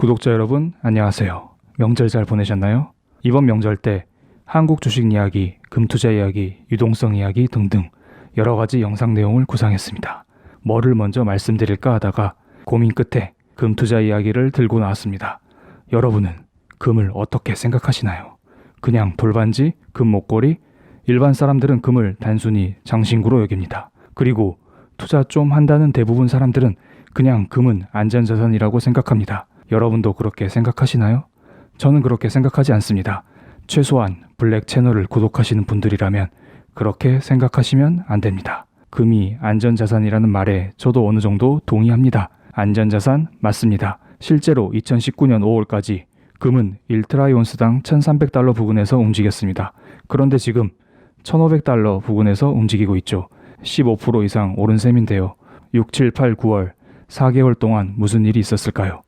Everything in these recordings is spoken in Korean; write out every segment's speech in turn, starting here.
구독자 여러분 안녕하세요. 명절 잘 보내셨나요? 이번 명절 때 한국 주식 이야기, 금투자 이야기, 유동성 이야기 등등 여러가지 영상 내용을 구상했습니다. 뭐를 먼저 말씀드릴까 하다가 고민 끝에 금투자 이야기를 들고 나왔습니다. 여러분은 금을 어떻게 생각하시나요? 그냥 돌반지, 금 목걸이? 일반 사람들은 금을 단순히 장신구로 여깁니다. 그리고 투자 좀 한다는 대부분 사람들은 그냥 금은 안전자산이라고 생각합니다. 여러분도 그렇게 생각하시나요? 저는 그렇게 생각하지 않습니다. 최소한 블랙 채널을 구독하시는 분들이라면 그렇게 생각하시면 안 됩니다. 금이 안전자산이라는 말에 저도 어느 정도 동의합니다. 안전자산 맞습니다. 실제로 2019년 5월까지 금은 1트라이온스당 1300달러 부근에서 움직였습니다. 그런데 지금 1500달러 부근에서 움직이고 있죠. 15% 이상 오른 셈인데요. 6, 7, 8, 9월 4개월 동안 무슨 일이 있었을까요?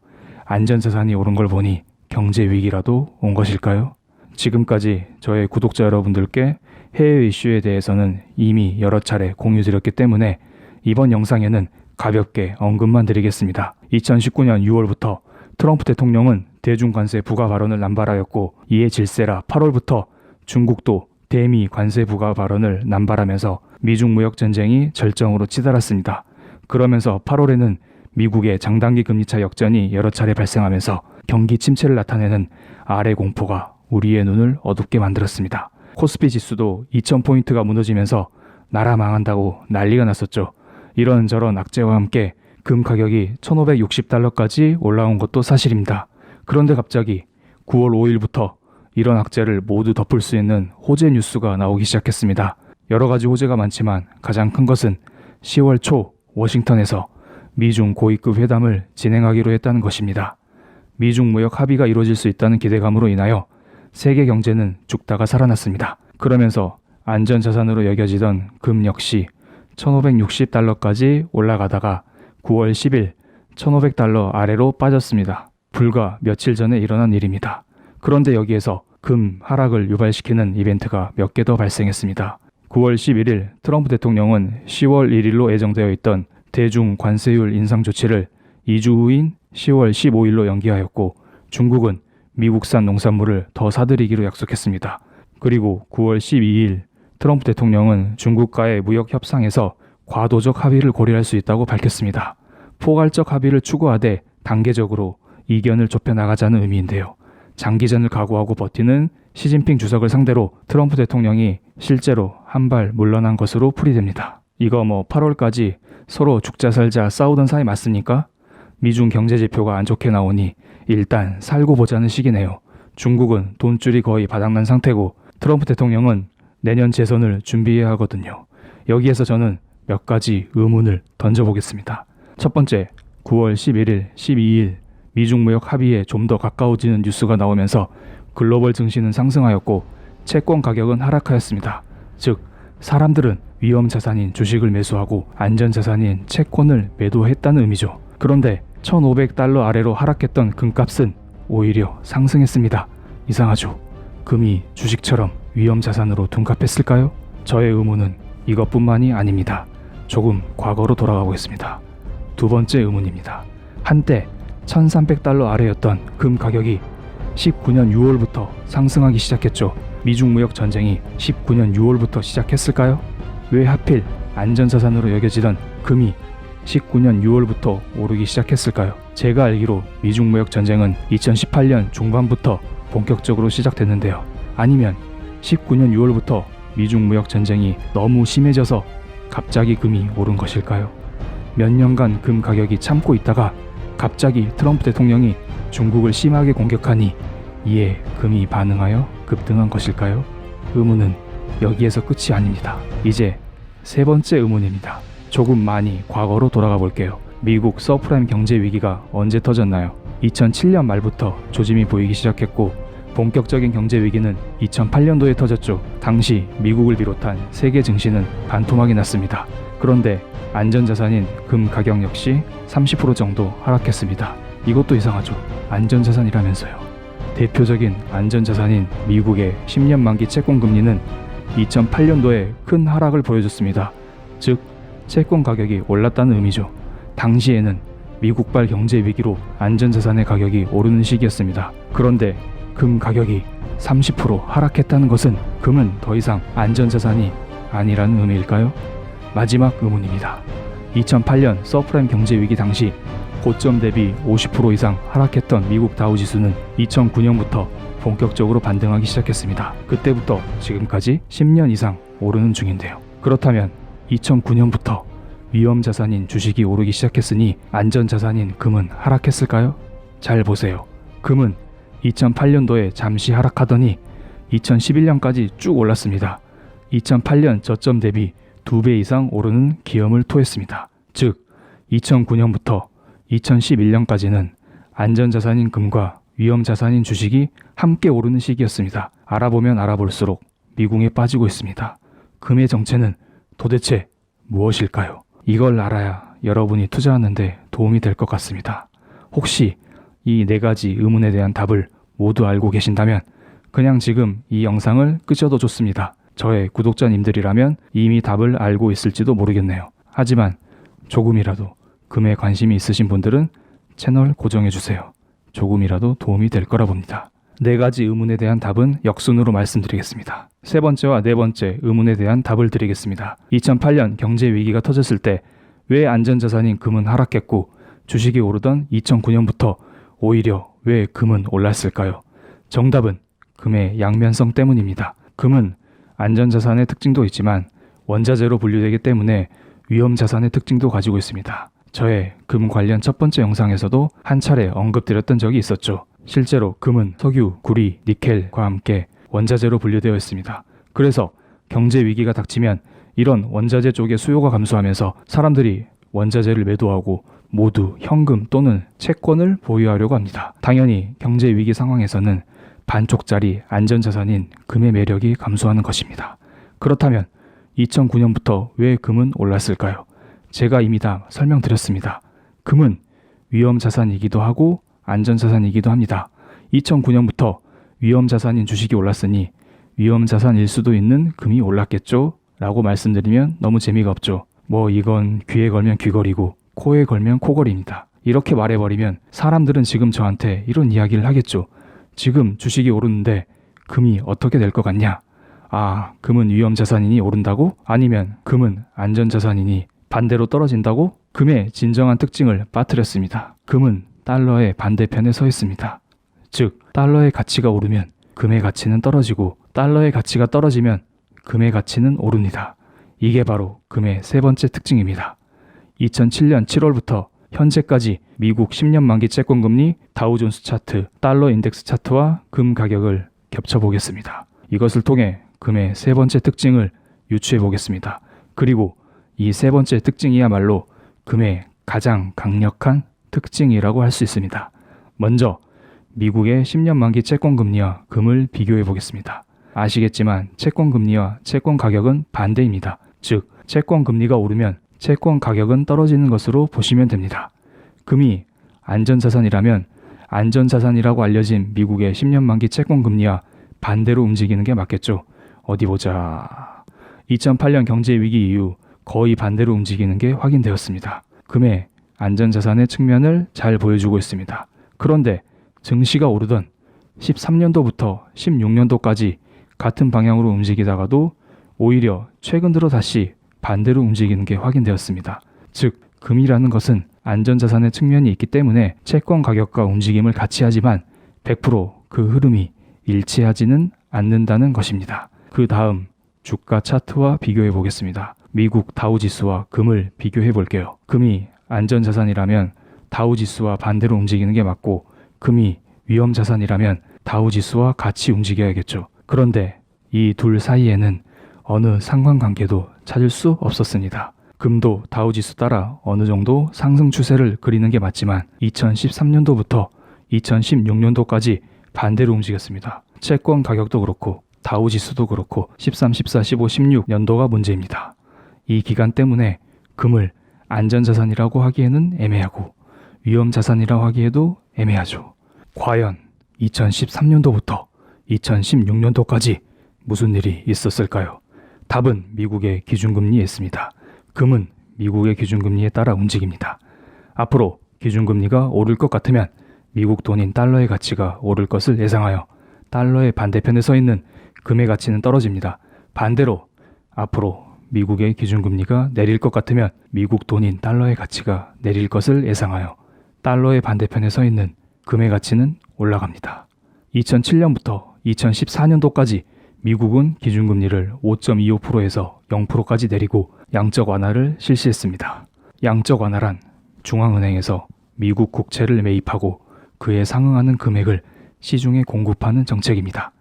안전자산이 오른 걸 보니 경제 위기라도 온 것일까요? 지금까지 저의 구독자 여러분들께 해외 이슈에 대해서는 이미 여러 차례 공유드렸기 때문에 이번 영상에는 가볍게 언급만 드리겠습니다. 2019년 6월부터 트럼프 대통령은 대중관세 부과 발언을 남발하였고, 이에 질세라 8월부터 중국도 대미 관세 부과 발언을 남발하면서 미중 무역 전쟁이 절정으로 치달았습니다. 그러면서 8월에는 미국의 장단기 금리차 역전이 여러 차례 발생하면서 경기 침체를 나타내는 아래 공포가 우리의 눈을 어둡게 만들었습니다. 코스피 지수도 2000포인트가 무너지면서 나라 망한다고 난리가 났었죠. 이런저런 악재와 함께 금 가격이 1560달러까지 올라온 것도 사실입니다. 그런데 갑자기 9월 5일부터 이런 악재를 모두 덮을 수 있는 호재 뉴스가 나오기 시작했습니다. 여러 가지 호재가 많지만 가장 큰 것은 10월 초 워싱턴에서 미중 고위급 회담을 진행하기로 했다는 것입니다. 미중 무역 합의가 이루어질 수 있다는 기대감으로 인하여 세계 경제는 죽다가 살아났습니다. 그러면서 안전자산으로 여겨지던 금 역시 1560달러까지 올라가다가 9월 10일 1500달러 아래로 빠졌습니다. 불과 며칠 전에 일어난 일입니다. 그런데 여기에서 금 하락을 유발시키는 이벤트가 몇 개 더 발생했습니다. 9월 11일 트럼프 대통령은 10월 1일로 예정되어 있던 대중 관세율 인상 조치를 2주 후인 10월 15일로 연기하였고, 중국은 미국산 농산물을 더 사들이기로 약속했습니다. 그리고 9월 12일 트럼프 대통령은 중국과의 무역 협상에서 과도적 합의를 고려할 수 있다고 밝혔습니다. 포괄적 합의를 추구하되 단계적으로 이견을 좁혀나가자는 의미인데요. 장기전을 각오하고 버티는 시진핑 주석을 상대로 트럼프 대통령이 실제로 한 발 물러난 것으로 풀이됩니다. 이거 8월까지 서로 죽자 살자 싸우던 사이 맞습니까? 미중 경제 지표가 안 좋게 나오니 일단 살고 보자는 시기네요. 중국은 돈줄이 거의 바닥난 상태고 트럼프 대통령은 내년 재선을 준비해야 하거든요. 여기에서 저는 몇 가지 의문을 던져보겠습니다. 첫 번째, 9월 11일, 12일 미중 무역 합의에 좀 더 가까워지는 뉴스가 나오면서 글로벌 증시는 상승하였고 채권 가격은 하락하였습니다. 즉, 사람들은 위험 자산인 주식을 매수하고 안전 자산인 채권을 매도했다는 의미죠. 그런데 1500달러 아래로 하락했던 금값은 오히려 상승했습니다. 이상하죠? 금이 주식처럼 위험 자산으로 둔갑했을까요? 저의 의문은 이것뿐만이 아닙니다. 조금 과거로 돌아가 보겠습니다. 두 번째 의문입니다. 한때 1300달러 아래였던 금 가격이 19년 6월부터 상승하기 시작했죠. 미중 무역 전쟁이 19년 6월부터 시작했을까요? 왜 하필 안전자산으로 여겨지던 금이 19년 6월부터 오르기 시작했을까요? 제가 알기로 미중 무역 전쟁은 2018년 중반부터 본격적으로 시작됐는데요. 아니면 19년 6월부터 미중 무역 전쟁이 너무 심해져서 갑자기 금이 오른 것일까요? 몇 년간 금 가격이 참고 있다가 갑자기 트럼프 대통령이 중국을 심하게 공격하니 이에 금이 반응하여 급등한 것일까요? 의문은 여기에서 끝이 아닙니다. 이제 세 번째 의문입니다. 조금 많이 과거로 돌아가 볼게요. 미국 서프라임 경제 위기가 언제 터졌나요? 2007년 말부터 조짐이 보이기 시작했고 본격적인 경제 위기는 2008년도에 터졌죠. 당시 미국을 비롯한 세계 증시는 반토막이 났습니다. 그런데 안전자산인 금 가격 역시 30% 정도 하락했습니다. 이것도 이상하죠. 안전자산이라면서요. 대표적인 안전자산인 미국의 10년 만기 채권 금리는 2008년도에 큰 하락을 보여줬습니다. 즉 채권 가격이 올랐다는 의미죠. 당시에는 미국발 경제 위기로 안전자산의 가격이 오르는 시기였습니다. 그런데 금 가격이 30% 하락했다는 것은 금은 더 이상 안전자산이 아니라는 의미일까요? 마지막 의문입니다. 2008년 서프라임 경제 위기 당시 고점 대비 50% 이상 하락했던 미국 다우지수는 2009년부터 본격적으로 반등하기 시작했습니다. 그때부터 지금까지 10년 이상 오르는 중인데요. 그렇다면 2009년부터 위험자산인 주식이 오르기 시작했으니 안전자산인 금은 하락했을까요? 잘 보세요. 금은 2008년도에 잠시 하락하더니 2011년까지 쭉 올랐습니다. 2008년 저점 대비 2배 이상 오르는 기염을 토했습니다. 즉 2009년부터 2011년까지는 안전자산인 금과 위험자산인 주식이 함께 오르는 시기였습니다. 알아보면 알아볼수록 미궁에 빠지고 있습니다. 금의 정체는 도대체 무엇일까요? 이걸 알아야 여러분이 투자하는데 도움이 될 것 같습니다. 혹시 이 4가지 의문에 대한 답을 모두 알고 계신다면 그냥 지금 이 영상을 끄셔도 좋습니다. 저의 구독자님들이라면 이미 답을 알고 있을지도 모르겠네요. 하지만 조금이라도 금에 관심이 있으신 분들은 채널 고정해주세요. 조금이라도 도움이 될 거라 봅니다. 4가지 의문에 대한 답은 역순으로 말씀드리겠습니다. 세 번째와 네 번째 의문에 대한 답을 드리겠습니다. 2008년 경제 위기가 터졌을 때 왜 안전자산인 금은 하락했고 주식이 오르던 2009년부터 오히려 왜 금은 올랐을까요? 정답은 금의 양면성 때문입니다. 금은 안전자산의 특징도 있지만 원자재로 분류되기 때문에 위험자산의 특징도 가지고 있습니다. 저의 금 관련 첫 번째 영상에서도 한 차례 언급드렸던 적이 있었죠. 실제로 금은 석유, 구리, 니켈과 함께 원자재로 분류되어 있습니다. 그래서 경제 위기가 닥치면 이런 원자재 쪽의 수요가 감소하면서 사람들이 원자재를 매도하고 모두 현금 또는 채권을 보유하려고 합니다. 당연히 경제 위기 상황에서는 반쪽짜리 안전자산인 금의 매력이 감소하는 것입니다. 그렇다면 2009년부터 왜 금은 올랐을까요? 제가 이미 다 설명드렸습니다. 금은 위험자산이기도 하고 안전자산이기도 합니다. 2009년부터 위험자산인 주식이 올랐으니 위험자산일 수도 있는 금이 올랐겠죠? 라고 말씀드리면 너무 재미가 없죠. 이건 귀에 걸면 귀걸이고 코에 걸면 코걸이입니다. 이렇게 말해버리면 사람들은 지금 저한테 이런 이야기를 하겠죠. 지금 주식이 오르는데 금이 어떻게 될 것 같냐? 금은 위험자산이니 오른다고? 아니면 금은 안전자산이니 반대로 떨어진다고? 금의 진정한 특징을 빠뜨렸습니다. 금은 달러의 반대편에 서 있습니다. 즉, 달러의 가치가 오르면 금의 가치는 떨어지고 달러의 가치가 떨어지면 금의 가치는 오릅니다. 이게 바로 금의 세 번째 특징입니다. 2007년 7월부터 현재까지 미국 10년 만기 채권금리, 다우존스 차트, 달러 인덱스 차트와 금 가격을 겹쳐보겠습니다. 이것을 통해 금의 세 번째 특징을 유추해 보겠습니다. 그리고 이 세 번째 특징이야말로 금의 가장 강력한 특징이라고 할 수 있습니다. 먼저 미국의 10년 만기 채권금리와 금을 비교해 보겠습니다. 아시겠지만 채권금리와 채권 가격은 반대입니다. 즉, 채권금리가 오르면 채권 가격은 떨어지는 것으로 보시면 됩니다. 금이 안전자산이라면 안전자산이라고 알려진 미국의 10년 만기 채권금리와 반대로 움직이는 게 맞겠죠. 어디 보자. 2008년 경제 위기 이후 거의 반대로 움직이는 게 확인되었습니다. 금의 안전자산의 측면을 잘 보여주고 있습니다. 그런데 증시가 오르던 13년도부터 16년도까지 같은 방향으로 움직이다가도 오히려 최근 들어 다시 반대로 움직이는 게 확인되었습니다. 즉, 금이라는 것은 안전자산의 측면이 있기 때문에 채권 가격과 움직임을 같이 하지만 100% 흐름이 일치하지는 않는다는 것입니다. 그 다음 주가 차트와 비교해 보겠습니다. 미국 다우지수와 금을 비교해 볼게요. 금이 안전자산이라면 다우지수와 반대로 움직이는 게 맞고 금이 위험자산이라면 다우지수와 같이 움직여야겠죠. 그런데 이 둘 사이에는 어느 상관관계도 찾을 수 없었습니다. 금도 다우지수 따라 어느 정도 상승 추세를 그리는 게 맞지만 2013년도부터 2016년도까지 반대로 움직였습니다. 채권 가격도 그렇고 다우지수도 그렇고 13, 14, 15, 16년도가 문제입니다. 이 기간 때문에 금을 안전자산이라고 하기에는 애매하고 위험자산이라고 하기에도 애매하죠. 과연 2013년도부터 2016년도까지 무슨 일이 있었을까요? 답은 미국의 기준금리에 있습니다. 금은 미국의 기준금리에 따라 움직입니다. 앞으로 기준금리가 오를 것 같으면 미국 돈인 달러의 가치가 오를 것을 예상하여 달러의 반대편에 서 있는 금의 가치는 떨어집니다. 반대로 앞으로 미국의 기준금리가 내릴 것 같으면 미국 돈인 달러의 가치가 내릴 것을 예상하여 달러의 반대편에 서 있는 금의 가치는 올라갑니다. 2007년부터 2014년도까지 미국은 기준금리를 5.25%에서 0%까지 내리고 양적 완화를 실시했습니다. 양적 완화란 중앙은행에서 미국 국채를 매입하고 그에 상응하는 금액을 시중에 공급하는 정책입니다.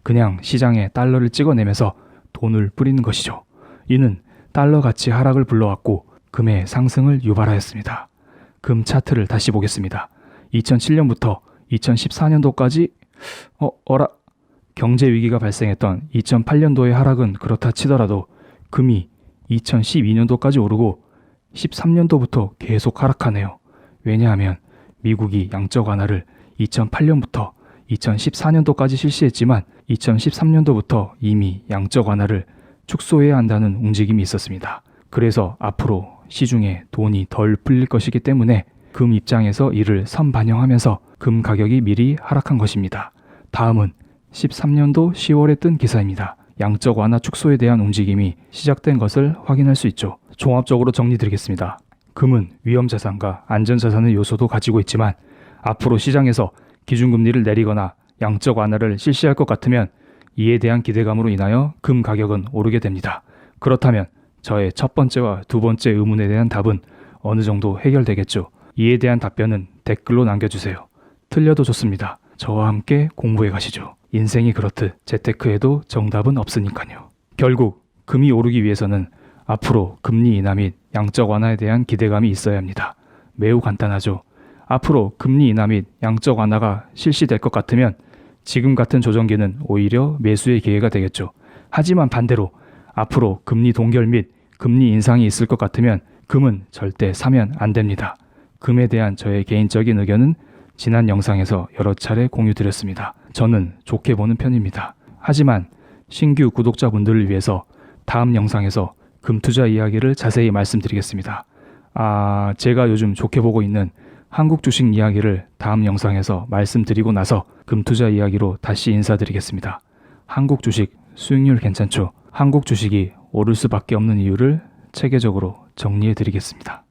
그냥 시장에 달러를 찍어내면서 돈을 뿌리는 것이죠. 이는 달러 가치 하락을 불러왔고 금의 상승을 유발하였습니다. 금 차트를 다시 보겠습니다. 2007년부터 2014년도까지 경제 위기가 발생했던 2008년도의 하락은 그렇다 치더라도 금이 2012년도까지 오르고 13년도부터 계속 하락하네요. 왜냐하면 미국이 양적 완화를 2008년부터 2014년도까지 실시했지만 2013년도부터 이미 양적 완화를 축소해야 한다는 움직임이 있었습니다. 그래서 앞으로 시중에 돈이 덜 풀릴 것이기 때문에 금 입장에서 이를 선반영하면서 금 가격이 미리 하락한 것입니다. 다음은 13년도 10월에 뜬 기사입니다. 양적 완화 축소에 대한 움직임이 시작된 것을 확인할 수 있죠. 종합적으로 정리드리겠습니다. 금은 위험자산과 안전자산의 요소도 가지고 있지만 앞으로 시장에서 기준금리를 내리거나 양적 완화를 실시할 것 같으면 이에 대한 기대감으로 인하여 금 가격은 오르게 됩니다. 그렇다면 저의 첫 번째와 두 번째 의문에 대한 답은 어느 정도 해결되겠죠. 이에 대한 답변은 댓글로 남겨주세요. 틀려도 좋습니다. 저와 함께 공부해 가시죠. 인생이 그렇듯 재테크에도 정답은 없으니까요. 결국 금이 오르기 위해서는 앞으로 금리 인하 및 양적 완화에 대한 기대감이 있어야 합니다. 매우 간단하죠. 앞으로 금리 인하 및 양적 완화가 실시될 것 같으면 지금 같은 조정기는 오히려 매수의 기회가 되겠죠. 하지만 반대로 앞으로 금리 동결 및 금리 인상이 있을 것 같으면 금은 절대 사면 안 됩니다. 금에 대한 저의 개인적인 의견은 지난 영상에서 여러 차례 공유드렸습니다. 저는 좋게 보는 편입니다. 하지만 신규 구독자분들을 위해서 다음 영상에서 금 투자 이야기를 자세히 말씀드리겠습니다. 제가 요즘 좋게 보고 있는 한국 주식 이야기를 다음 영상에서 말씀드리고 나서 금 투자 이야기로 다시 인사드리겠습니다. 한국 주식 수익률 괜찮죠? 한국 주식이 오를 수밖에 없는 이유를 체계적으로 정리해 드리겠습니다.